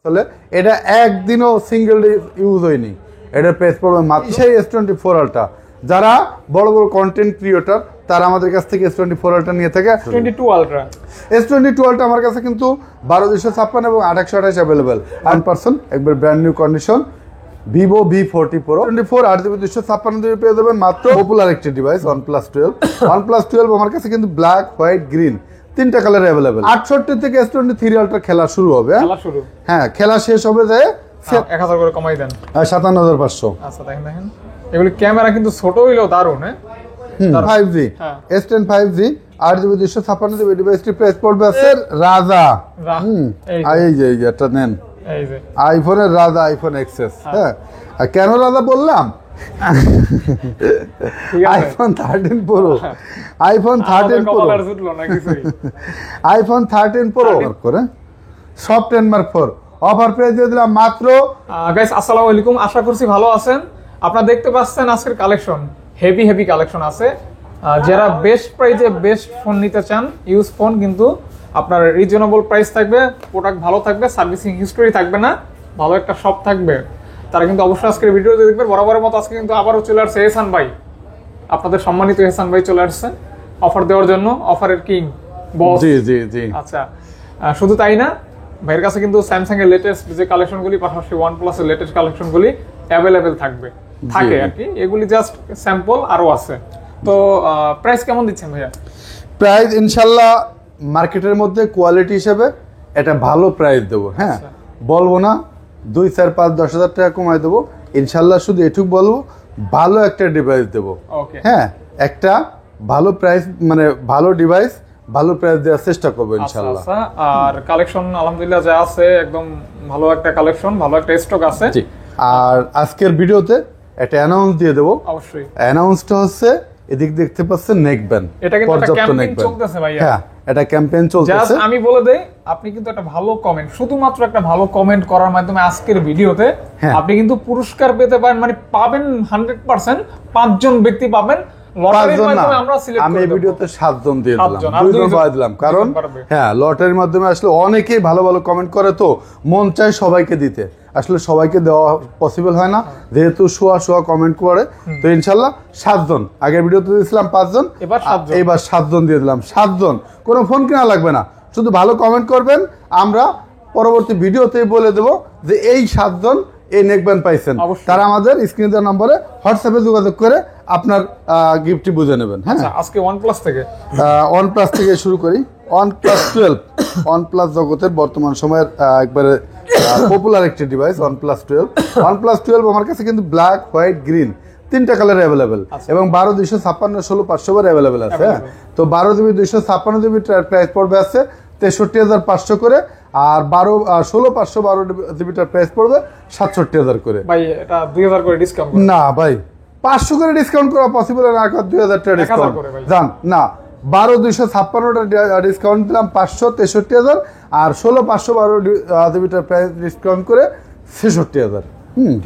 তাহলে এটা একদিনও সিঙ্গেল ইউজ হয়নি। এটার প্রাইস পড়বে মাত্র সেই S24 আলট্রা। যারা বড় বড় কন্টেন্ট ক্রিয়েটর তারা আমাদের কাছ থেকে S24 আলট্রা নিয়ে থাকে। S22 আলট্রা আমার কাছে কিন্তু 12256 এবং 2828 অ্যাভেলেবেল 1% একবার brand new condition. Vivo V40 Pro 24 8GB 256GB পেয়ে যাবেন মাত্র। পপুলার একটি ডিভাইস OnePlus 12। OnePlus 12 আমার কাছে কিন্তু ব্ল্যাক, হোয়াইট, গ্রিন তিনটা কালার অ্যাভেলেবেল। 68 থেকে S23 আলট্রা খেলা শুরু হবে। হ্যাঁ, খেলা শেষ হবে যে 1000 করে কমাই দেন 57500। আচ্ছা দেখেন এগুলি ক্যামেরা কিন্তু ছোট হইলেও দারুণ। 5G S10 5G 8GB 256GB ডিভাইসটি প্রাইস পড়বে আছে রাজা। এই যে এটা নেন, আইফোনের রাজা, আইফোন এক্সএস। হ্যাঁ, আর কেন রাজা বললাম, iPhone 13 pro, iPhone 13 pro, iPhone 13 pro করে সব 10 মার্ক 4 অফার প্রাইস দিয়ে দিলাম মাত্র। গাইস আসসালামু আলাইকুম, আশা করছি ভালো আছেন। আপনারা দেখতে পাচ্ছেন আজকের কালেকশন হেভি কালেকশন আছে। যারা বেস্ট প্রাইসে বেস্ট ফোন নিতে চান, ইউজ ফোন কিন্তু আপনার রিজনেবল প্রাইস থাকবে, প্রোডাক্ট ভালো থাকবে, সার্ভিসিং হিস্টোরি থাকবে না, ভালো একটা শপ থাকবে, তারা কিন্তু অবশ্যই আজকের ভিডিওতে দেখবেন। বরাবরের মতো আজকে কিন্তু আবারও চলে আসছে এহসান ভাই, আপনাদের সম্মানিত এহসান ভাই চলে আসছে অফার দেওয়ার জন্য, অফারের কিং বস। জি। আচ্ছা, শুধু তাই না, ভাইয়ের কাছে কিন্তু স্যামসাং এর লেটেস্ট যে কালেকশনগুলি, পাশাপাশি OnePlus এর লেটেস্ট কালেকশনগুলি অ্যাভেলেবেল থাকে আর কি। এগুলি জাস্ট স্যাম্পল, আরো আছে। তো প্রাইস কেমন দিচ্ছেন ভাইয়া? প্রাইস ইনশাল্লাহ মার্কেটের মধ্যে কোয়ালিটি হিসেবে এটা ভালো প্রাইস দেবো। হ্যাঁ, বলবো না 2 4 5 10,000 টাকা কমাই দেবো ইনশাল্লাহ। শুধু এটুকু বলবো, ভালো একটা ডিভাইস দেবো। হ্যাঁ, একটা ভালো প্রাইস, মানে ভালো ডিভাইস, ভালো প্রাইস দেওয়ার চেষ্টা করবো ইনশাল্লাহ। আর কালেকশন আলহামদুলিল্লাহ যা আছে একদম ভালো একটা কালেকশন, ভালো একটা স্টক আছে। আর আজকের ভিডিওতে একটা অ্যানাউন্স দিয়ে দেবো। অবশ্যই অ্যানাউন্সটা হচ্ছে এদিক দেখতে পাচ্ছেন নেকব্যান্ড, এটা কিন্তু একটা ক্যাম্পেইন চলতেছে ভাইয়া। হ্যাঁ, এটা ক্যাম্পেইন চলতেছে। জাস্ট আমি বলে দেই, আপনি কিন্তু একটা ভালো কমেন্ট, শুধুমাত্র একটা ভালো কমেন্ট করার মাধ্যমে আজকের ভিডিওতে আপনি কিন্তু পুরস্কার পেতে পারেন, মানে পাবেন 100%। 5 জন ব্যক্তি পাবেন লটারির মাধ্যমে। আমরা সিলেক্ট করব। আমি এই ভিডিওতে 7 জন দিয়ে দিলাম, 2 জন বাদ দিলাম, কারণ হ্যাঁ লটারির মাধ্যমে আসলে অনেকেই ভালো কমেন্ট করে, তো মন চায় সবাইকে দিতে, আসলে সবাইকে দেওয়া পসিবল হয় না, যেহেতু শোয়া কমেন্ট করে। তো ইনশাল্লাহ 7 জন, আগের ভিডিওতে দিয়েছিলাম 5 জন, এবার 7 জন দিয়ে দিলাম। 7 জন, কোনো ফোন কেনা লাগবে না, শুধু ভালো কমেন্ট করবেন। আমরা পরবর্তী ভিডিওতেই বলে দেবো যে এই 7 জন এই নেকব্যান্ড পাইছেন। তারা আমাদের স্ক্রিনে দেওয়া নম্বরে হোয়াটসঅ্যাপে যোগাযোগ করে আপনার গিফটটি বুঝে নেবেন। হ্যাঁ, আজকে OnePlus থেকে শুরু করি। OnePlus 12 OnePlus জগতের বর্তমান সময়ের একবারে পপুলার একটি ডিভাইস OnePlus 12। OnePlus 12 আমার কাছে কিন্তু ব্ল্যাক, হোয়াইট, গ্রিন তিনটা কালার অ্যাভেলেবেল এবং 12 256 16 500 অ্যাভেলেবেল আছে। তো 12GB 256GB প্রাইস পড়বে আছে 63,500 করে, আর 16 512GB প্রাইস পড়বে 67,000 করে। ভাই এটা 2000 করে ডিসকাউন্ট না ভাই, 500 করে ডিসকাউন্ট করা পসিবল না, 2000 টাকা ডিসকাউন্ট জান না। 12 256টা ডিসকাউন্ট দিলাম 563,000, আর 16 512GB প্রাইস ডিসকাউন্ট করে 66,000।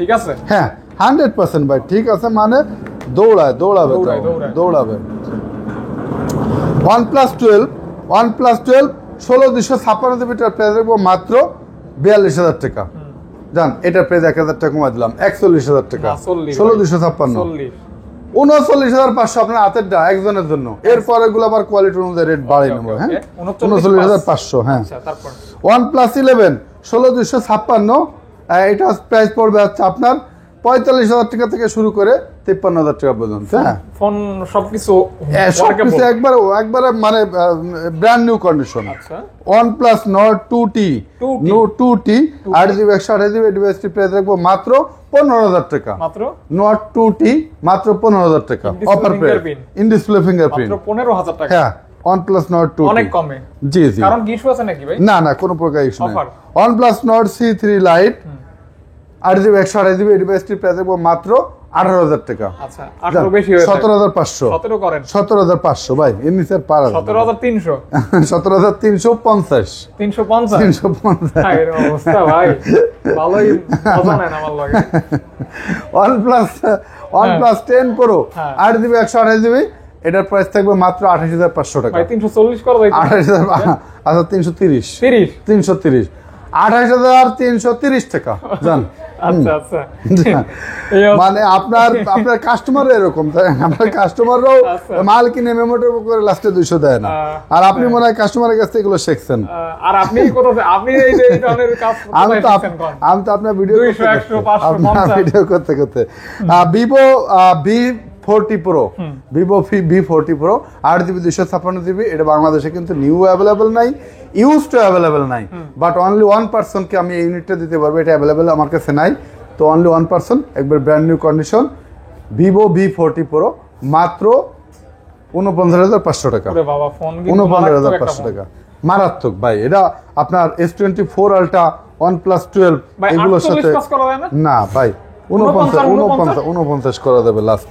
ঠিক আছে, হ্যাঁ 100% ভাই ঠিক আছে, মানে দৌড়াবে OnePlus 12 16 256GB প্রাইস রাখবো মাত্র 42,000 টাকা। জান, এটার প্রাইস 1,000 টাকা কমাই দিলাম, 41,000 টাকা। 16 256 39,500 আপনার হাতের ডা একজনের জন্য। এরপর এগুলো আবার কোয়ালিটি অনুযায়ী রেট বাড়াই নেবো। হ্যাঁ, 39,500। হ্যাঁ, OnePlus 11 16 256 এটা প্রাইস পড়বে হচ্ছে আপনার 45,000 টাকা থেকে শুরু করে 53,000 টাকা পর্যন্ত। হ্যাঁ, ফোন সবকিছু একবারে মানে brand new condition. OnePlus Nord 2T 8GB 128GB ডিভাইসটি প্রাইস রাখবো মাত্র 15,000 টাকা। Nord 2T মাত্র 15,000 টাকা offer price, in display fingerprint মাত্র 15,000 টাকা। হ্যাঁ, OnePlus Nord 2T অনেক কমে। জি কারণ কি ইস্যু আছে নাকি ভাই? না কোনো প্রকার ইস্যু নেই। OnePlus Nord C3 Lite 8GB 128GB ডিভাইসটি প্রাইস রাখবো মাত্র 18,000 টাকা। আচ্ছা, 18 বেশি হয়েছে, 17,500। 17 করেন, 17,500 ভাই, এর নিচে পারা 17,300 17,350 350 এর অবস্থা ভাই, ভালোই মজা নেন আমার লাগে। OnePlus 10 Pro 8GB 128GB এটার প্রাইস থাকবে মাত্র 28,500 টাকা। ভাই 340 করে ভাই, 28,000। আচ্ছা 330। 28,330 টাকা জান। আচ্ছা আচ্ছা মানে আপনার কাস্টমার এরকম, তাই আপনার কাস্টমাররাও মাল কিনে মেমোটো করে লাস্টে 200 দেয় না, আর আপনি মনে হয় কাস্টমারের কাছ থেকে এগুলো শিখছেন। আর আপনি আপনি এই যে এই ধরনের কাজ আমি তো আপনার ভিডিও করতে করতে Vivo V40 Pro, Vivo V40 Pro 8GB 256GB, এটা বাংলাদেশে কিন্তু নিউ অ্যাভেলেবেল নাই, ইউজড অ্যাভেলেবেল নাই, বাট অনলি 1% কে আমি এই ইউনিটটা দিতে পারবো, এটা অ্যাভেলেবেল আমার কাছে নাই। তো অনলি 1%, একবার brand new condition Vivo V40 Pro, মাত্র 49,500 টাকা। 49,500 টাকা, মারাত্মক ভাই। এটা আপনার S24 Ultra, OnePlus 12 এগুলোর সাথে না ভাই, 49 করা যাবে লাস্ট।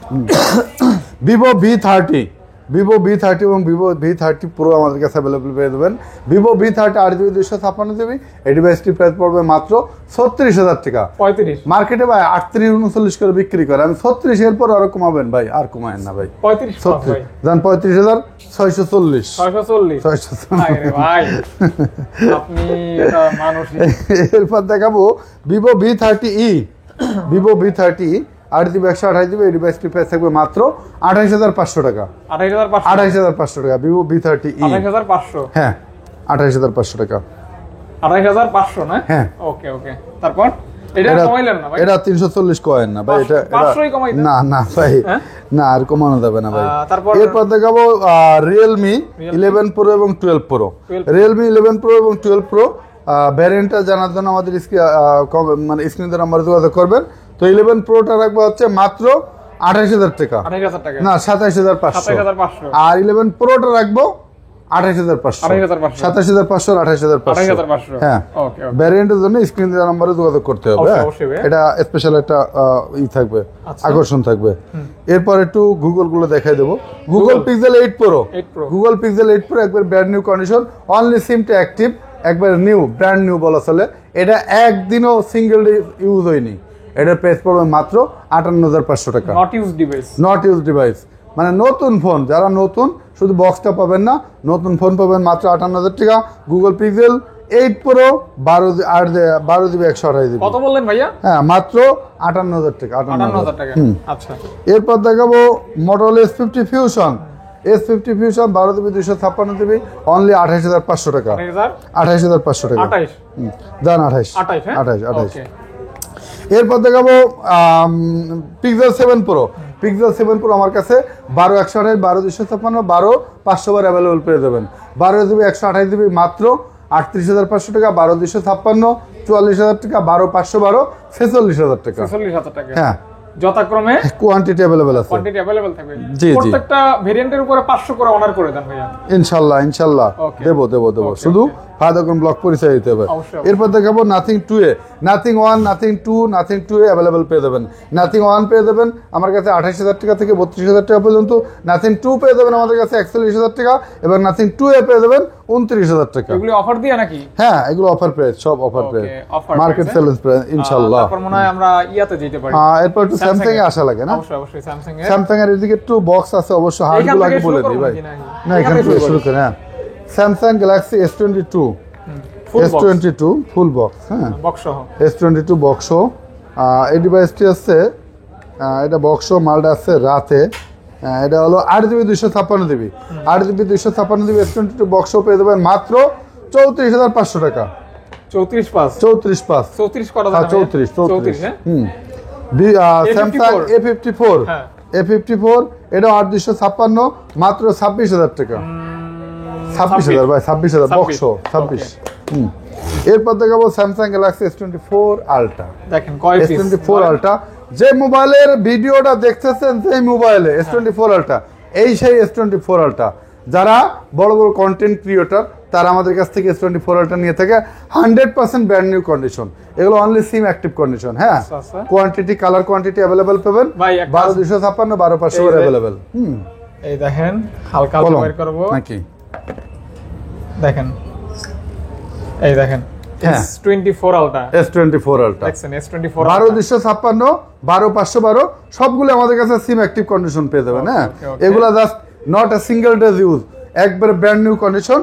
ভিভো V30 এবং ভিভো V30 Pro আমাদের কাছে অ্যাভেলেবল পেয়ে দেবেন। ভিভো V30 8GB 256GB, এই ডিভাইসটির প্রাইস পড়বে মাত্র 36,000 টাকা। 35 মার্কেটে ভাই 38-39 করে বিক্রি করে, আমি 36 এর পর আরো কমাবেন ভাই, আর কমায়েন না ভাই। 35 জান 35,640 ভাই আপনি এটা মানুষ। এরপর দেখাবো Vivo V30e, Vivo V30e 8GB 128GB, এই ডিভাইসটির প্রাইস থাকবে মাত্র 28,500 টাকা। 28,500 টাকা ভিভো V30e। 28,500? হ্যাঁ 28,500 টাকা। 28,500 না? হ্যাঁ। ওকে ওকে, তারপর এটা কমাইলেন না ভাই? এটা 340 কয়েন না ভাই, এটা 500ই কমাই দেন। না ভাই, না আর কমানো যাবে না ভাই। তারপর এরপর দেখাবো Realme 11 Pro এবং 12 Pro। Realme 11 Pro এবং 12 Pro ভ্যারিয়েন্টটা জানার জন্য আমাদের মানে স্ক্রিনে নাম্বার যোগাযোগ করবেন। তো 11 Proটা রাখবো হচ্ছে মাত্র 28,000 টাকা, না 27,500, আর 11 Proটা রাখবো 28,500, 27,500 আর 28,500। হ্যাঁ, ভ্যারিয়েন্টের জন্য স্ক্রিনে দেওয়া নম্বরে যোগাযোগ করতে হবে। এটা স্পেশাল একটা থাকবে, আকর্ষণ থাকবে। এরপর একটু গুগল গুলো দেখাই দেবো। Google Pixel 8 Pro, Google Pixel 8 Pro একবার ব্র্যান্ড নিউ কন্ডিশন, অনলি সিমটা অ্যাক্টিভ, একবার নিউ, ব্র্যান্ড নিউ বলা চলে। এটা একদিনও সিঙ্গেল ইউজ হয়নি, এটার প্রাইস পড়বে মাত্র 58,500 টাকা। নট ইউজ ডিভাইস, মানে নতুন ফোন, যারা নতুন শুধু বক্সটা পাবেন না, নতুন ফোন পাবেন মাত্র 58,000 টাকা। Google Pixel 8 Pro 12GB 128GB। কত বললেন ভাইয়া? হ্যাঁ, মাত্র 58,000 টাকা। 58,000 টাকা। আচ্ছা, এরপর দেখাবো Motorola S50 Fusion। S50 Fusion 12GB 256GB, only 28,500 টাকা। 28,500 টাকা। 28 দান 28। এরপর দেখাবো Pixel 7 Pro। Pixel 7 Pro আমার কাছে 12/128, 12/256, 12/500 অ্যাভেলেবল পেয়ে যাবেন। 12GB 128GB মাত্র 38,500 টাকা, 12/256, 44,000 টাকা, 12/512, 46,000 টাকা। 46,000 টাকা। হ্যাঁ, যথাক্রমে কোয়ান্টিটি अवेलेबल আছে, কোয়ান্টিটি अवेलेबल থাকবে। জি জি, প্রত্যেকটা ভেরিয়েন্টের উপরে 500 করে অনার করে দেন ভাইয়া। ইনশাআল্লাহ দেব। শুধু ফাদারগন ব্লক পরিচয় দিতে হবে। এরপর দেখাবো Nothing 2A, Nothing 1, Nothing 2, Nothing 2A available পেয়ে যাবেন। Nothing 1 পেয়ে যাবেন আমার কাছে 28,000 টাকা থেকে 32,000 টাকা পর্যন্ত। Nothing 2 পেয়ে যাবেন আমাদের কাছে 41,000 টাকা, এবং Nothing 2A পেয়ে যাবেন 29,000 টাকা। এগুলো অফার দিয়ে নাকি? হ্যাঁ, এগুলো অফার প্রাইস, সব offer price, market selling price ইনশাআল্লাহ। তারপর মনে হয় আমরা ইয়াতে যেতে পারি। এরপর একটু স্যামসাং এ আসা লাগে না? অবশ্যই স্যামসাং এর এদিকে একটু বক্স আছে, অবশ্য হার্ডগুলো আগে বলে দিই ভাই। না, এখান থেকে শুরু করি। হ্যাঁ, Samsung Galaxy S22 full box. হ্যাঁ, বক্স সহ S22 বক্স। এই ডিভাইসটি আছে, এটা বক্স মালটা আছে রাতে। এটা হলো 8GB 256GB, 8GB 256GB S22 box পেয়ে যাবেন মাত্র 34,500 টাকা। 34 করা যাবে? 34। স্যামসাং A54, এটা 8/256, মাত্র 26,000 টাকা। 26,000 ভাই, 26,000 বক্স 26। এরপর দেখাবো স্যামসাং গ্যালাক্সি S24 Ultra। দেখেন S24 Ultra, যে মোবাইলের ভিডিওটা দেখতেছেন সেই মোবাইলে S24 Ultra, এই সেই S24 Ultra। যারা বড় বড় কন্টেন্ট ক্রিয়েটর, তারা আমাদের কাছ থেকে S24 Ultra নিয়ে থাকে 100% ব্র্যান্ড নিউ কন্ডিশন। এগুলো অনলি সিম অ্যাক্টিভ কন্ডিশন। হ্যাঁ, কোয়ান্টিটি, কালার কোয়ান্টিটি अवेलेबल পাবেন। 12/256, 12/500 अवेलेबल। এই দেখেন, হালকা বের করব নাকি? দেখেন, এই দেখেন S24 Ultra। দেখছেন S24 12/256, 12/512 সবগুলো আমাদের কাছে সিম অ্যাক্টিভ কন্ডিশন পেয়ে যাবেন। হ্যাঁ, এগুলা just not a single days use, একবারে ব্র্যান্ড নিউ কন্ডিশন।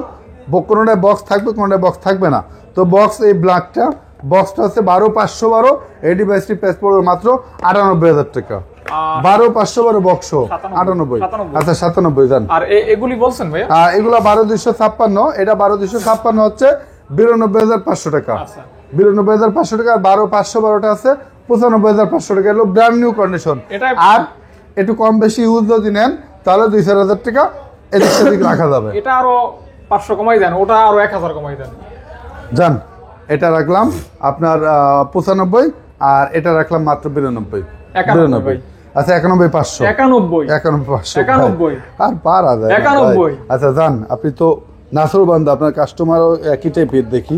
কোনোটায় বক্স থাকবে, কোনোটায় বক্স থাকবে না। তো বক্স এই ব্ল্যাকটা বক্সটা হচ্ছে 12512, এই ডিভাইসটি প্রাইস পড়বে মাত্র 98000 টাকা। 12512 বক্স 98, আচ্ছা 97 জান। আর এগুলি বলছেন ভাইয়া? এগুলা 12256, এটা 12256 হচ্ছে 92500 টাকা। 92500 টাকা। আর 12512টা আছে 95500 টাকা, এগুলো ব্র্যান্ড নিউ কন্ডিশন। আর একটু কম বেশি ইউজ যদি নেন তাহলে 2-4000 টাকা এদিক সেদিক রাখা যাবে। এটা আরো 500 কমাই দেন, ওটা আরো 1000 কমাই দেন জান। এটা রাখলাম আপনার 95, আর এটা রাখলাম মাত্র 92। আচ্ছা 91500। 91 আর পারা যায় 91। আচ্ছা জান, আপনি তো নাসর বান্দা, আপনার কাস্টমারও একই টাইপের দেখি,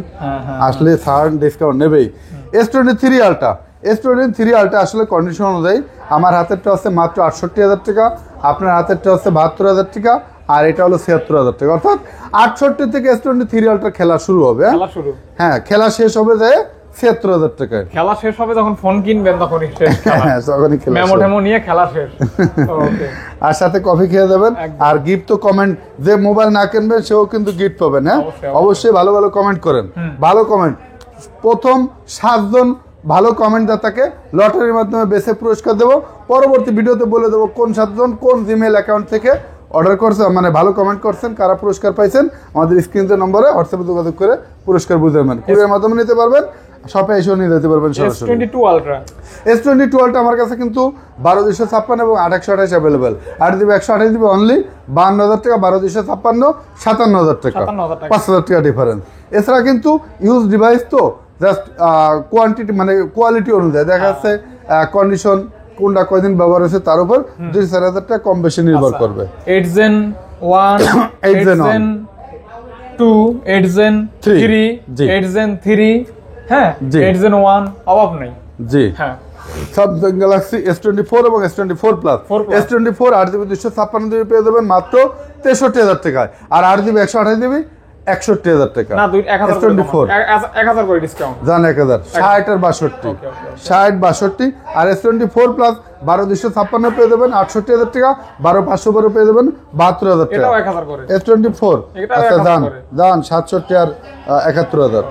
আসলে ছাড় ডিসকাউন্ট নেবেই। S23 আলট্রা, S23 আলট্রা আসলে কন্ডিশন অনুযায়ী আমার হাতেরটা হচ্ছে মাত্র 68000 টাকা, আপনার হাতেরটা হচ্ছে 72000 টাকা, আর এটা হলো 76000 টাকা। অর্থাৎ 68 থেকে S23 আলট্রা খেলা শুরু হবে। হ্যাঁ, খেলা শেষ হবে যে 76000 টাকায়। খেলা শেষ হবে যখন ফোন কিনবেন, তখনই শেষ খেলা। হ্যাঁ, তখনই খেলা। মেমো টেমো নিয়ে খেলা শেষ। ওকে। আর সাথে কফি খেয়ে যাবেন। আর গিফট তো কমেন্ট, যে মোবাইল না কিনবেন সেও কিন্তু গিফট পাবেন। হ্যাঁ, অবশ্যই ভালো ভালো কমেন্ট করেন। ভালো কমেন্ট, প্রথম 7 জন ভালো কমেন্টদাতাকে লটারির মাধ্যমে বেছে পুরস্কার দেব। পরবর্তী ভিডিওতে বলে দেবো কোন 7 জন কোন জিমেইল অ্যাকাউন্ট থেকে অর্ডার করছে, মানে ভালো কমেন্ট করছেন, কারা পুরস্কার পাইছেন। আমাদের স্ক্রিনের নম্বরে হোয়াটসঅ্যাপে যোগাযোগ করে পুরস্কার বুঝে নেবেন। কুরিয়ার মাধ্যমে নিতে পারবেন, শপে এসেও নিয়ে যেতে পারবেন সরাসরি। S22 আলট্রা, S22 আলট্রা আমার কাছে কিন্তু 12256 এবং 8128 অ্যাভেলেবেল। 8GB 128GB অনলি 52000 টাকা, 12256 57000 টাকা, 5000 টাকা ডিফারেন্স। এছাড়া কিন্তু ইউজ ডিভাইস তো জাস্ট কোয়ান্টিটি মানে কোয়ালিটি অনুযায়ী দেখা যাচ্ছে কন্ডিশন কোনটা কয়দিন ব্যবহার হয়েছে তার উপর 2-4000 টাকা কম বেশি নির্ভর করবে। 8 Gen 1, 8 Gen 2, 8 Gen 3, 8 Gen 3, হ্যাঁ 8 Gen 1 অভাব নাই। জি হ্যাঁ, স্যামসাং গ্যালাক্সি S24 এবং S24 plus. S24 8GB 256GB পেয়ে যাবেন মাত্র 63000 টাকায়, আর 8GB 128GB 61000 টাকা। না 1000 করে ডিসকাউন্ট জান। 1000 60 আর 62, 60-62। আর S24 প্লাস 12256 পেয়ে যাবেন 68000 টাকা, 12512 পেয়ে যাবেন 72000 টাকা। এটাও 1000 করে S24। আচ্ছা দান 67 আর 71000।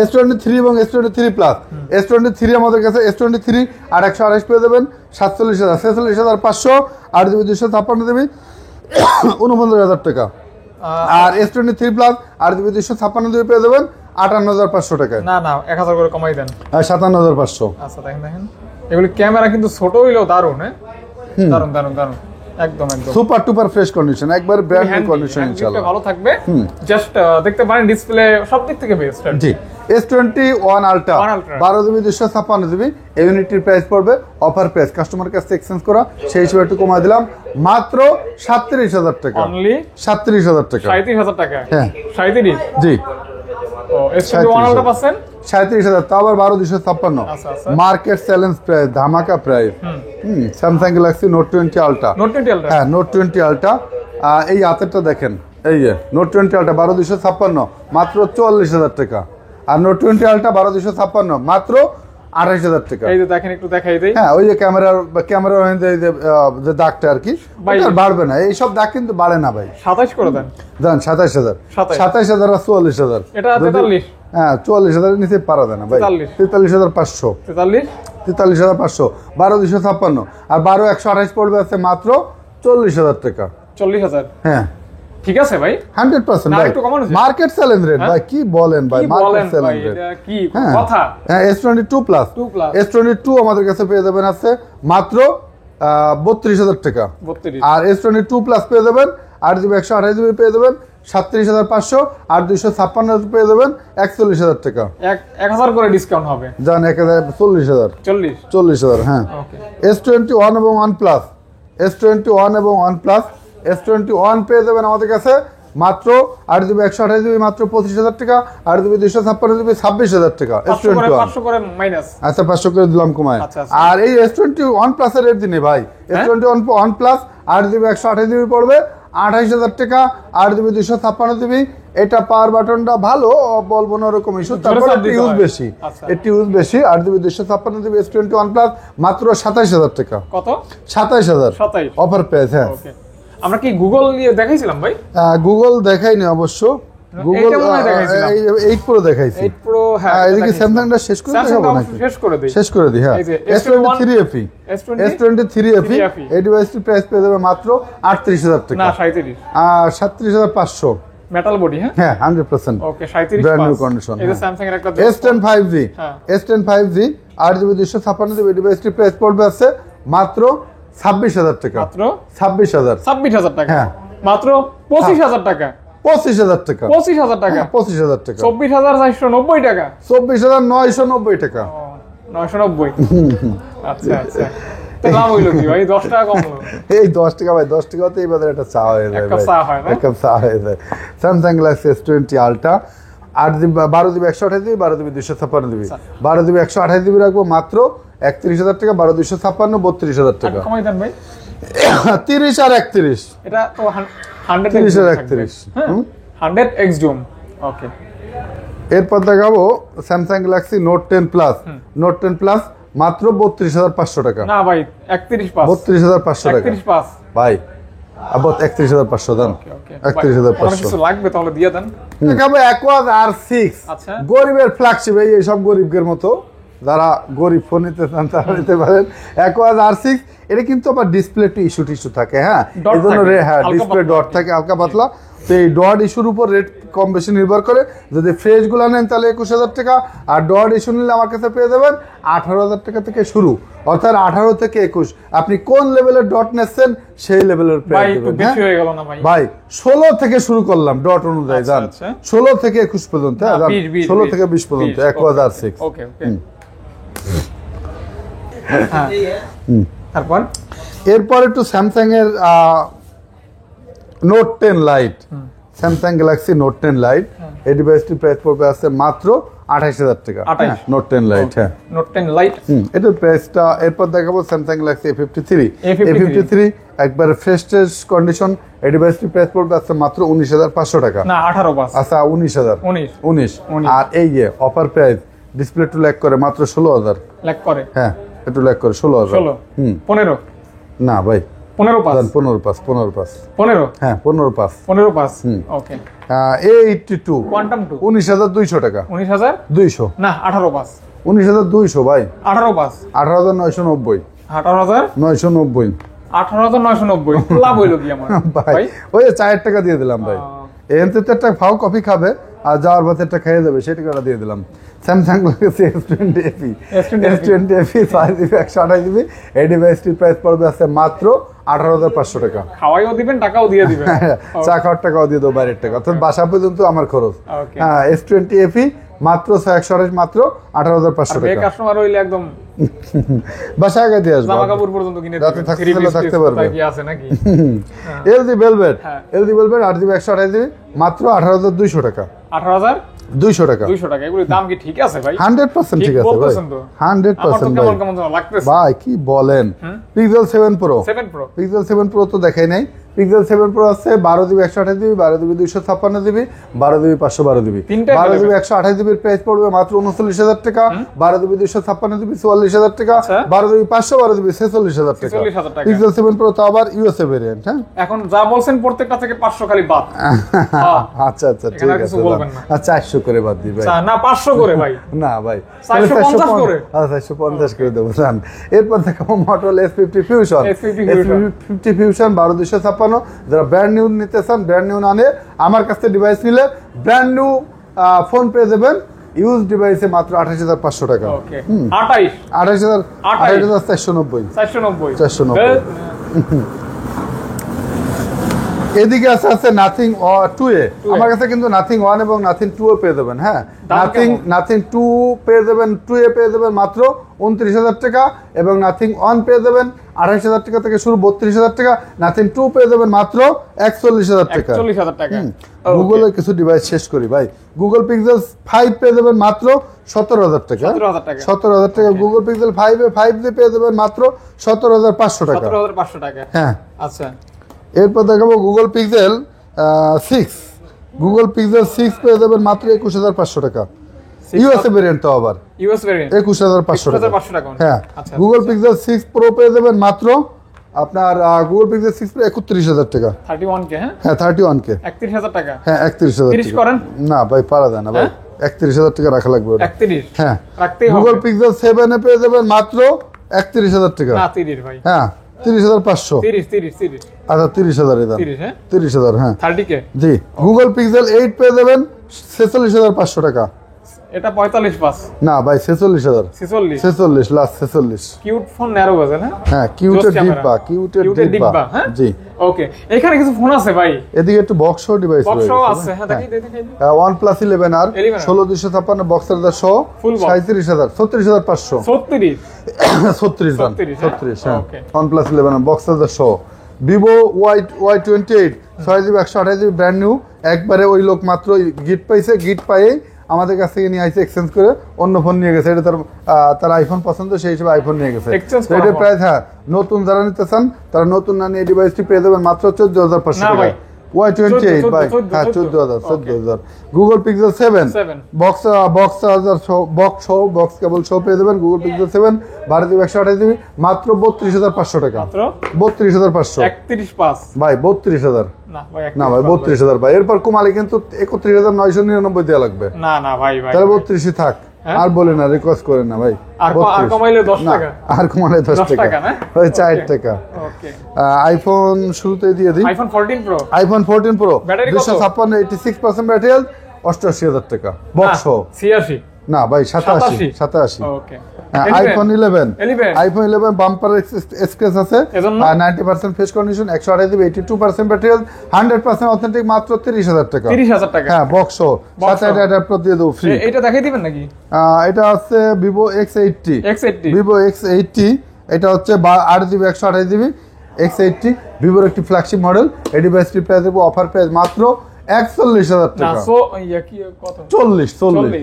S23 এবং S23 প্লাস। S23 আমাদের কাছে S23 আর 128 পেয়ে যাবেন 47000, 46500, 8GB 256GB 49000 টাকা। আর S23 প্লাস 8GB 256GB পেয়ে যাবেন 58500 টাকায়। না 1000 করে কমাই দেন, 57500। আচ্ছা দেখেন এগুলি ক্যামেরা কিন্তু ছোট হইলেও দারুণ। হ্যাঁ দারুণ একদম সুপার টুপার ফ্রেশ কন্ডিশন, একবার ব্র্যান্ড নিউ কন্ডিশন ইনশাআল্লাহ। ভালো থাকবে, জাস্ট দেখতে পারেন ডিসপ্লে সব দিক থেকে বেস্ট। জি, S21 আলট্রা 12GB 256GB ইউনিটির প্রাইস পড়বে অফার প্রাইস, কাস্টমার কাছে এক্সচেঞ্জ করা, সেই হিসেবে একটু কমায় দিলাম মাত্র 37000 টাকা। অনলি 37000 টাকা, 37000 টাকা। হ্যাঁ 37। জি, ও S21 আলট্রা পাচ্ছেন 37000, তাও আবার 12256। মার্কেট চ্যালেঞ্জ প্রাইস, ধামাকা price. Samsung Galaxy note 20 ultra. হ্যাঁ নোট 20 আলট্রা। এই হাতেরটা দেখেন, এই যে নোট 20 আলট্রা 12256 মাত্র 44000 টাকা, আর নোট 20 আলট্রা 12256 মাত্র 28000 টাকা। এই যে দেখেন, একটু দেখাই দেই। হ্যাঁ, ওই যে ক্যামেরার যে দাগটা আর কি, ওটা বাড়বে না, এই সব দাগ কিন্তু বাড়ে না ভাই। 27 করে দেন 27000, 27000 আর 44000। এটা 43। হ্যাঁ 44000 এর নিচে পারা যায় না ভাই। 43500, 43500, 12256 আর 12128 পড়বে আছে মাত্র 40000 টাকা। 40000, হ্যাঁ ঠিক আছে ভাই, 100% ভাই মার্কেট চ্যালেঞ্জ রেট ভাই। কি বলেন ভাই, মার্কেট চ্যালেঞ্জ রেট, এটা কি কথা। হ্যাঁ S22 প্লাস, S22 আমাদের কাছে পেয়ে যাবেন আছে মাত্র 32000 টাকা। আর S22 প্লাস পেয়ে যাবেন 8GB 128GB পেয়ে যাবেন 37500, আর 256 পেয়ে যাবেন 41000 টাকা। 1000 করে ডিসকাউন্ট হবে জান, 40000, 40000। হ্যাঁ S21 এবং 1 প্লাস, S21 এবং 1 প্লাস। S21 পেয়ে যাবেন আমাদের কাছে মাত্র 8GB 128GB মাত্র 25000 টাকা, 8GB 256GB 26000 টাকা। S21 500 করে মাইনাস, আচ্ছা 500 করে দিলাম কমায়। আর এই S21 প্লাসের রেট দিনে ভাই, S21 প্লাস 8GB 128GB পড়বে 28000 টাকা, 8GB 256GB। এটা পাওয়ার বাটনটা ভালো, বলবো না ওরকম ইস্যু, তারপর একটু ইউজ বেশি, একটু ইউজ বেশি। 8GB 256GB S21 প্লাস মাত্র 27000 টাকা। কত? 27000 অফার প্রাইস। হ্যাঁ আমরা কি গুগল দিয়ে দেখাইছিলাম ভাই? গুগল দেখাইনি অবশ্য, গুগল এইটা মনে হয় দেখাইছিলাম। 8 প্রো দেখাইছি। 8 Pro হ্যাঁ এদিকে স্যামসাংটা শেষ করে দেখাবো নাকি? শেষ করে দিই। হ্যাঁ, এই যে S23 FE, S23 FE এই ডিভাইসটির প্রাইস পেয়ে যাবে মাত্র 38000 টাকা। না 37, 37500 মেটাল বডি। হ্যাঁ হ্যাঁ 100% ওকে 37 ব্র্যান্ড নিউ কন্ডিশন। এই যে স্যামসাং এর একটা S10 5G, S10 5G 8GB 256GB ডিভাইসটির price পড়বে আছে মাত্র 26000 টাকা। মাত্র 26000 টাকা। হ্যাঁ মাত্র 25000 টাকা। 25000 টাকা। 25000 টাকা। 25000 টাকা। 24490 টাকা। 24990 টাকা। 990। আচ্ছা আচ্ছা, তো লাভ হইলো কি ভাই? 10 টাকা কম হলো। এই 10 টাকা ভাই, 10 টাকাতে এই বাজারে একটা চা হয়ে যায়। এক কাপ চা হয় না? এক কাপ চা হয়ে যায়। Samsung Galaxy S20 ultra 8GB 12GB 128GB 12GB 256GB 12GB 128GB রাখবো মাত্র 31000 টাকা। 12256 32000 টাকা। কমাই দেন ভাই। 30 আর 31 এটা তো 100 30 আর 31। 100x zoom. ওকে, এরপর দেখাবো Samsung Galaxy note 10 plus. Note 10 plus মাত্র 32500 টাকা। না ভাই 31 পাস। 32500 টাকা 31 পাস ভাই। আবার 31500 দেন। ওকে 31500 কিছু লাগবে তাহলে দিয়ে দেন। দেখাবো অ্যাকোয়াস R6। আচ্ছা, গরিবের ফ্ল্যাগশিপ। এই সব গরিবদের মতো যারা গরিব ফোন নিতে চান তারা নিতে পারেন অ্যাকোয়াস R6। এটা কিন্তু আবার ডিসপ্লে একটু ইস্যু থাকে। হ্যাঁ, এই জন্য হ্যাঁ ডিসপ্লে ডট থাকে হালকা পাতলা। তো এই ডট ইস্যুর উপর রেট কম বেশি নির্ভর করে। যদি ফ্রেশ গুলো নেন তাহলে 21000 টাকা, আর ডট ইস্যু নিলে আমার কাছে পেয়ে যাবেন 18000 টাকা থেকে শুরু, অর্থাৎ 18 থেকে 21। আপনি কোন লেভেলের ডট নেচ্ছেন সেই লেভেলের ভাই প্রাইস একটু দেবেন। বেশি হয়ে গেল না ভাই? ভাই 16 থেকে শুরু করলাম ডট অনুযায়ী, জান 16 থেকে 21 পর্যন্ত। হ্যাঁ, 16 থেকে 20 পর্যন্ত অ্যাকোয়াস R6। ওকে ওকে। তারপর এরপর একটু স্যামসাং এর note 10 light, Samsung Galaxy note 10 light এই ডিভাইসটির প্রাইস পড়বে আছে মাত্র 28000 টাকা। Note 10 light. হ্যাঁ, নোট 10 লাইট এটার প্রাইসটা। এরপর দেখাবো স্যামসাং গ্যালাক্সি A53 একবার ফ্রেশ কন্ডিশন। এই ডিভাইসটির প্রাইস পড়বে আছে মাত্র 19500 টাকা। না 18 পাস। আচ্ছা 19000 19। আর এই যে offer price display to lag করে মাত্র 16000 ল্যাগ করে। হ্যাঁ, একটু ল্যাগ করে 16000। 15 না ভাই 15 পাস। 15 পাস 15 পাস 15 হ্যাঁ 15 পাস 15 পাস। ওকে। A82 কোয়ান্টাম 2 19200 টাকা। 19200 না 18 পাস। 19200 ভাই। 18 পাস 18990 18990 18990 লাভ হইলো কি আমার ভাই? ওই 4 টাকা দিয়ে দিলাম ভাই। এনতে তো একটা ফাও কফি খাবে আর যাওয়ার পথে একটা খেয়ে যাবে, সেই টাকাটা দিয়ে দিলাম। Samsung Galaxy S20 FE 5GB 128GB এই ডিভাইসটির প্রাইস পড়বে আছে মাত্র 18500 টাকা। খাওয়াইও দিবেন, টাকাও দিয়ে দিবেন। চা খাওয়ার টাকাও দিয়ে দেবো, বাইরের টাকা, অর্থাৎ বাসা পর্যন্ত আমার খরচ। হ্যাঁ, S20 FE মাত্র 128 মাত্র 18500 টাকা। কাস্টমার হইলে একদম বাসা আগে দিয়ে আসবো, জামা কাপড় পর্যন্ত কিনে রাতে থাকতে পারবে। কি আছে নাকি? LG Velvet 8GB 128GB মাত্র 18200 টাকা। 18200 টাকা। 200 টাকা। এগুলোর দাম কি ঠিক আছে ভাই? 100% ঠিক আছে ভাই। 100% ভাই। কেমন কেমন লাগতেছে ভাই, কি বলেন? Pixel 7 Pro। 7 Pro। Pixel 7 Pro তো দেখাই নাই। Pixel 7 Pro আছে 12GB 128GB 12GB 256GB 12GB 512GB। 12GB 128GB এর প্রাইস পড়বে মাত্র 39000 টাকা। 12GB 256GB 44000 টাকা। 12GB 512GB 46000 টাকা। Pixel 7 Pro তো আবার USA ভেরিয়েন্ট। হ্যাঁ, এখন যা বলছেন প্রত্যেকটা থেকে 500 খালি বাদ। আচ্ছা আচ্ছা ঠিক আছে। আচ্ছা 400 করে বাদ দিই ভাই। না 500 করে ভাই। না ভাই 450 করে। আচ্ছা 450 করে দেবো জান। এরপর দেখাবো Motorola S50 Fusion। S50 Fusion 12256। যারা ব্র্যান্ড নিউ নিতে চান, ব্র্যান্ড নিউ না নিয়ে আমার কাছ থেকে ডিভাইস নিলে ব্র্যান্ড নিউ ফোন পেয়ে যাবেন ইউজ ডিভাইসে মাত্র 28500 টাকা। ওকে 28490 এদিকে আছে নাথিং 2A। আমার কাছে কিন্তু নাথিং 1 এবং নাথিং 2 পেয়ে যাবেন। হ্যাঁ, নাথিং 2 পেয়ে যাবেন, 2A পেয়ে যাবেন মাত্র 29000 টাকা, এবং নাথিং 1 পেয়ে যাবেন 28000 টাকা থেকে শুরু 32000 টাকা। নাথিং 2 পেয়ে যাবেন মাত্র 41000 টাকা। 41000 টাকা। গুগলের কিছু ডিভাইস শেষ করি ভাই। গুগল পিক্সেল 5 পেয়ে যাবেন মাত্র 17000 টাকা। 17000 টাকা। গুগল পিক্সেল 5 পেয়ে যাবেন মাত্র 17500 টাকা। 17500 টাকা। হ্যাঁ, আচ্ছা। এরপর দেখাবো গুগল পিক্সেল 6। গুগল পিক্সেল 6 পেয়ে যাবেন মাত্র 21500 টাকা। ইউএসএ ভেরিয়েন্ট তো আবার ইউএস ভেরিয়েন্ট 21500 টাকা। হ্যাঁ, আচ্ছা। গুগল পিক্সেল 6 প্রো পেয়ে যাবেন মাত্র আপনার গুগল পিক্সেল 6 প্রো 31,000 টাকা। 31K হ্যাঁ? হ্যাঁ 31K। 31,000 টাকা। হ্যাঁ 31,000 30 টাকা। করেন? না ভাই পারা যায় না ভাই, 31,000 টাকা রাখা লাগবে ওটা। 31 হ্যাঁ রাখতেই হবে। গুগল পিক্সেল 7 এ পেয়ে যাবেন মাত্র 31,000 টাকা। না 30 ভাই। হ্যাঁ 30,500। 30 আচ্ছা 30,000 এর দাম। 30 হ্যাঁ? 30,000 হ্যাঁ। 30K। জি গুগল পিক্সেল 8 পেয়ে যাবেন 46,500 টাকা। এটা 45 না ভাই 46,000। 46 লাস্ট 46। কিউট ফোন ন্যারো বাজে না? হ্যাঁ কিউটের ডিব্বা, কিউটের ডিব্বা হ্যাঁ? জি। ওকে এখানে কিছু ফোন আছে ভাই। এদিকে একটু বক্স ডিভাইস বক্স রয়েছে। আছে হ্যাঁ দেখি দেখি। OnePlus 11R 11R 16,256 বক্সের দাম সহ Full box। 37,000 36,500। 36 36 দাম 36 হ্যাঁ ওকে। OnePlus 11R বক্সের দাম সহ Vivo Y28 6GB 128GB brand new, একবারে ওই লোক মাত্র গিফট পাইছে, গিফট পাইয়ে আমাদের কাছ থেকে নিয়ে আইছে, এক্সচেঞ্জ করে অন্য ফোন নিয়ে গেছে। এটা তার আইফোন পছন্দ, সেই হিসেবে আইফোন নিয়ে গেছে। Exchange করা এটা ফোন। প্রাইস হ্যাঁ নতুন যারা নিতে চান তারা নতুন না নিয়ে ডিভাইসটি পেয়ে যাবেন মাত্র 14,500 না টাকা। ভাই, Y28 ভাই 14,000 হ্যাঁ 14,000। Google pixel 7 box charger box সহ বক্স কেবল সহ পেয়ে যাবেন। গুগল পিক্সেল 7 12GB 128GB মাত্র 32,500 টাকা। মাত্র 32,500 31.5 ভাই 32,000 না ভাই না ভাই 32,000 ভাই। এরপর কুমালি কিন্তু 31,999 দেওয়া লাগবে। না না ভাই ভাই তাহলে 32 থাক। হ্যাঁ? আর বলেন না, রিকোয়েস্ট করেন না ভাই। আর 32 কমাইলে 10 না, টাকা। আর কমালে 10 10 টাকা টাকা না? ওই 4 Okay. টাকা। ওকে আইফোন শুরুতেই দিয়ে দিই। IPhone 14 pro iPhone 14 pro battery কত? 256 86% ব্যাটারি হেলথ 88,000 টাকা বক্স সহ। 86 না ভাই 87। ওকে আইফোন 11 11 আইফোন 11 বাম্পার স্ক্র্যাচ আছে, এজন্য? 90% face condition 128GB 82% battery health 100% authentic মাত্র 30,000 টাকা। 30,000 টাকা হ্যাঁ বক্স সহ Box সাথে সহ। অ্যাডাপ্টার দিয়ে দেবো ফ্রি। এটা দেখাই দিবেন নাকি? এটা হচ্ছে Vivo X80 X80 Vivo X80 এটা হচ্ছে 8GB 128GB X80 ভিভোর একটি ফ্ল্যাগশিপ মডেল। এই ডিভাইসটি প্রাইস দেবো অফার প্রাইস মাত্র 41,000 না টাকা। সো ইয়া কি কত? 40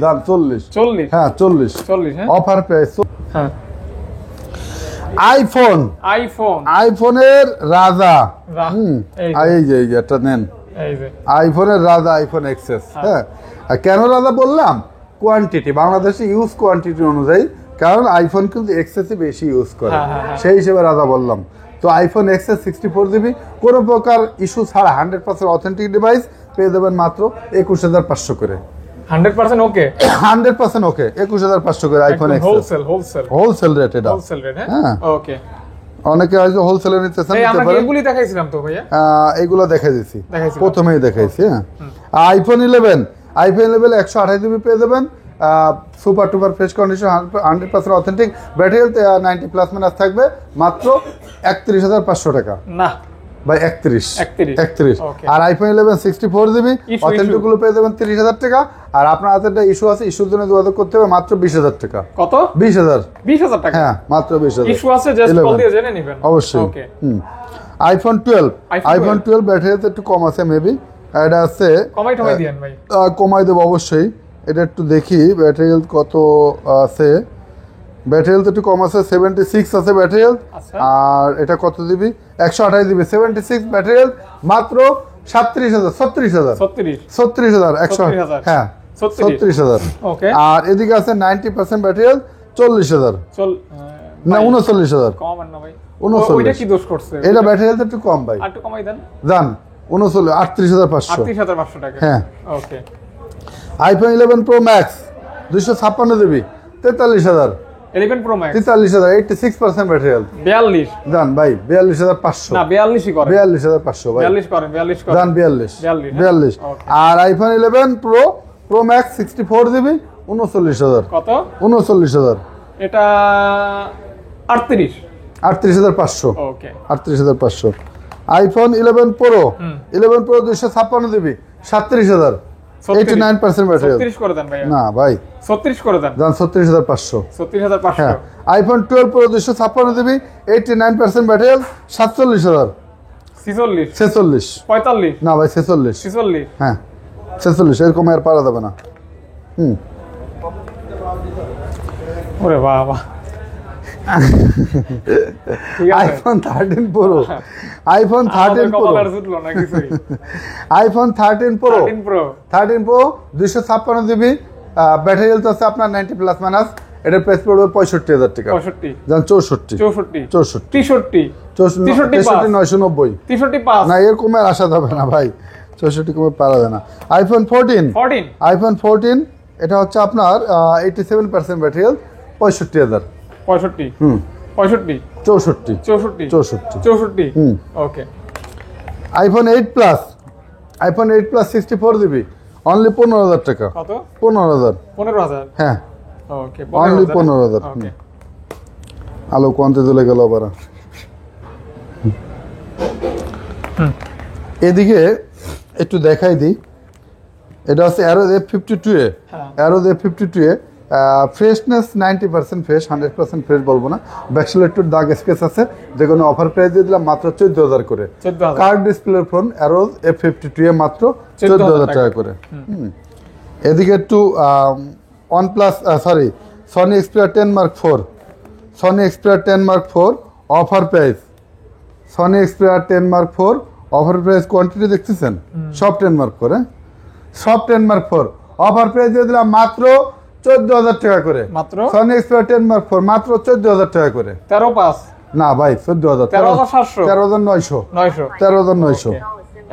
দাম 40 হ্যাঁ 40 হ্যাঁ অফার প্রাইস। হ্যাঁ আইফোন আইফোনের রাজা এই যে এটা নেন এই যে আইফোনের রাজা আইফোন এক্সএস। হ্যাঁ আর কেন রাজা বললাম? কোয়ান্টিটি বাংলাদেশে ইউজ কোয়ান্টিটি অনুযায়ী, কারণ আইফোন কিন্তু এক্সেসই বেশি ইউজ করে, সেই হিসেবে রাজা বললাম। তো আইফোন এক্সএস 64GB কোনো প্রকার ইস্যু ছাড়া 100% অথেন্টিক ডিভাইস পেয়ে দেবেন মাত্র 21,500 করে। 100% ওকে 100% ওকে 21,500 করে আইফোন এক্সএস হোলসেল রেট। এটা হোলসেল রেট হ্যাঁ হ্যাঁ ওকে। অনেকে হয়তো হোলসেলে নিতে চান, এই নিতে আমরা পারেন। এগুলি দেখাইছিলাম তো ভাইয়া, এগুলো দেখাই দিছি দেখাইছিলাম। প্রথমেই দেখাইছি। হ্যাঁ আইফোন 11 128GB পেয়ে যাবেন super duper fresh condition 100% authentic battery health 90+ থাকবে মাত্র 31,500 টাকা। না ভাই 31 Okay. আর আইফোন 11 64GB অথেন্টিক গুলো পেয়ে যাবেন 30,000 টাকা। আর আপনার হাতে একটা ইস্যু আছে, ইস্যুর জন্য যোগাযোগ করতে হবে মাত্র 20,000 টাকা। কত? 20,000 টাকা হ্যাঁ মাত্র 20,000 ইস্যু আছে, জাস্ট কল দিয়ে জেনে নেবেন অবশ্যই। ওকে আইফোন 12 ব্যাটারি হেলথ একটু কম আছে মেবি, এটা আছে কমাই টমাই দিয়েন ভাই। কমাই দেবো অবশ্যই। এটা একটু দেখি ব্যাটারি হেলথ কত আছে। ব্যাটারি হেলথ একটু কম আছে, 76 আছে ব্যাটারি হেলথ। আচ্ছা। আর এটা কত দিবি? 128GB 76 ব্যাটারি হেলথ মাত্র 36,000 হ্যাঁ 36,000। ওকে আর এদিকে আছে 90% ব্যাটারি হেলথ 40,000 না 39,000 কম না ভাই 39 ওইটা কি দোষ করছে? এটা ব্যাটারি হেলথ একটু কম ভাই, আর একটু কমাই দেন জান 39,500 38,500 টাকা হ্যাঁ। ওকে iPhone 11 pro max 256GB 43,000 11 pro max 43,000 86% battery health 42 জান ভাই 42,500 না 42ই করেন 42,500 ভাই 42 করেন 42 করেন জান 42 42 আর আইফোন 11 প্রো ম্যাক্স 64GB 39,000 কত? 39,000 এটা 38,500 ওকে 38,500 iPhone 11 pro 256GB 37,000 89% battery health 36 করে দেন ভাই না ভাই 36 করে দেন জান 36,500 36500 হ্যাঁ iPhone 12 pro 256GB 89% battery health 47,000 46 46 45 না ভাই 46 46 হ্যাঁ 46 এরকম আর পারা যাবে না। ওরে বাবা ঠিক আছে আইফোন 13 প্রো আইফোন 13 প্রো কপাল আর জুটলো না কিছুই iPhone 13 pro 13 pro 256GB battery health আছে আপনার 90+- এটার প্রাইস পড়বে 65,000 টাকা। 65 জান 64 64 64 63 63 990 63 না, এর কমে আসা যাবে না ভাই, 64 কমে পারা যায় না। আইফোন 14 আইফোন 14 এটা হচ্ছে আপনার 87% ব্যাটারি হেলথ, 65,000। 65 হুম 65 64 64 64 64 হুম ওকে। আইফোন 8 প্লাস 64 জিবি অনলি 15,000 টাকা। কত? 15,000। 15,000 হ্যাঁ ওকে অনলি 15,000। ওকে। আলো কোয়ান্তে চলে গেল আবার। এদিকে একটু দেখাই দিই, এটা হচ্ছে অ্যারোজ F52 এ, অ্যারোজ F52 এ ফ্রেশনেস 90% ফ্রেশ, 100% ফ্রেশ বলবো না, ব্যাকসেলে একটু দাগ স্কেচ আছে, যে কোনো অফার প্রাইস দিয়ে দিলাম মাত্র 14,000 করে। 14,000 কার্ড ডিসপ্লের ফোন অ্যারোজ F52 এ মাত্র 14,000 টাকা করে। এদিকে একটু OnePlus sorry Sony Xperia 10 Mark 4, Sony Xperia 10 Mark 4 offer price, Sony Xperia 10 Mark 4 offer price, quantity দেখতেছেন সব 10 Mark 4, সব 10 Mark 4 অফার প্রাইস দিয়ে দিলাম মাত্র 14,000 টাকা করে। মাত্র সনি এক্সপিরিয়া 10 Mark 4 মাত্র 14,000 টাকা করে। 13.5 না ভাই 14,000, 13,700 13,900 900 13,900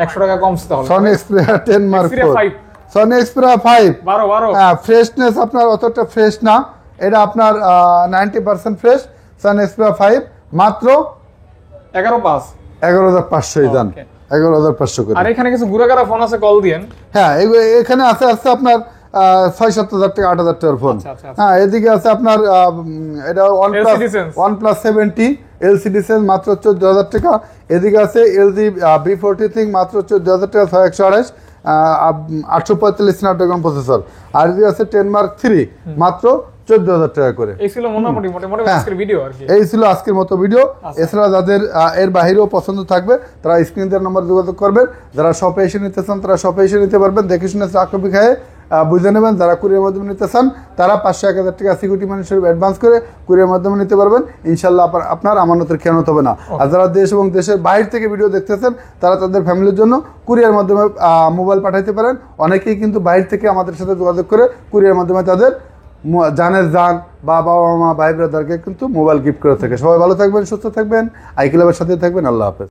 100 টাকা কমছে তাহলে। Sony Xperia 10 Mark 4 Xperia 5 Sony Xperia 5 12 হ্যাঁ ফ্রেশনেস আপনার অতটা ফ্রেশ না, এটা আপনার 90% ফ্রেশ। সান এক্সপিরিয়া 5 মাত্র 11.5 11,500 দান, 11,500 করে। আর এখানে কিছু গুড়াগাড়া ফোন আছে, কল দিয়েন। হ্যাঁ এখানে আছে আপনার 6-7 টাকা 8,000 টাকার ফোন। আচ্ছা। হ্যাঁ এদিকে আছে আপনার এটা OnePlus 70 এলসিডি সেন্স মাত্র 14,000 টাকা। এদিকে আছে LG B40 থিং মাত্র 14,000 টাকা, 6128 845 স্ন্যাপড্রাগন প্রসেসর। আর এদিকে আছে 10 Mark 3 মাত্র 14,000 টাকা করে। এই ছিল মোটামুটি আজকের ভিডিও আর কি। এই ছিল আজকের মতো ভিডিও। এছাড়া যাদের এর বাইরেও পছন্দ থাকবে তারা স্ক্রিন দেওয়ার নম্বর যোগাযোগ করবেন। যারা শপে এসে নিতে চান তারা শপে এসে নিতে পারবেন, দেখে শুনে চাকরি খায়ে বুঝে নেবেন। যারা কুরিয়ার মাধ্যমে নিতে চান তারা 500-1,000 টাকা সিকিউরিটি মানি হিসেবে অ্যাডভান্স করে কুরিয়ার মাধ্যমে নিতে পারবেন। ইনশাল্লাহ আপনার আমানতের খেয়ানত হবে না। আর যারা দেশ এবং দেশের বাইরে থেকে ভিডিও দেখতেছেন তারা তাদের ফ্যামিলির জন্য কুরিয়ার মাধ্যমে মোবাইল পাঠাইতে পারেন। অনেকেই কিন্তু বাইরে থেকে আমাদের সাথে যোগাযোগ করে কুরিয়ার মাধ্যমে তাদের জানের জান বা বাবা মা ভাই ব্রাদারকে কিন্তু মোবাইল গিফট করে থাকে। সবাই ভালো থাকবেন, সুস্থ থাকবেন, আইকিলাবের সাথে থাকবেন। আল্লাহ হাফেজ।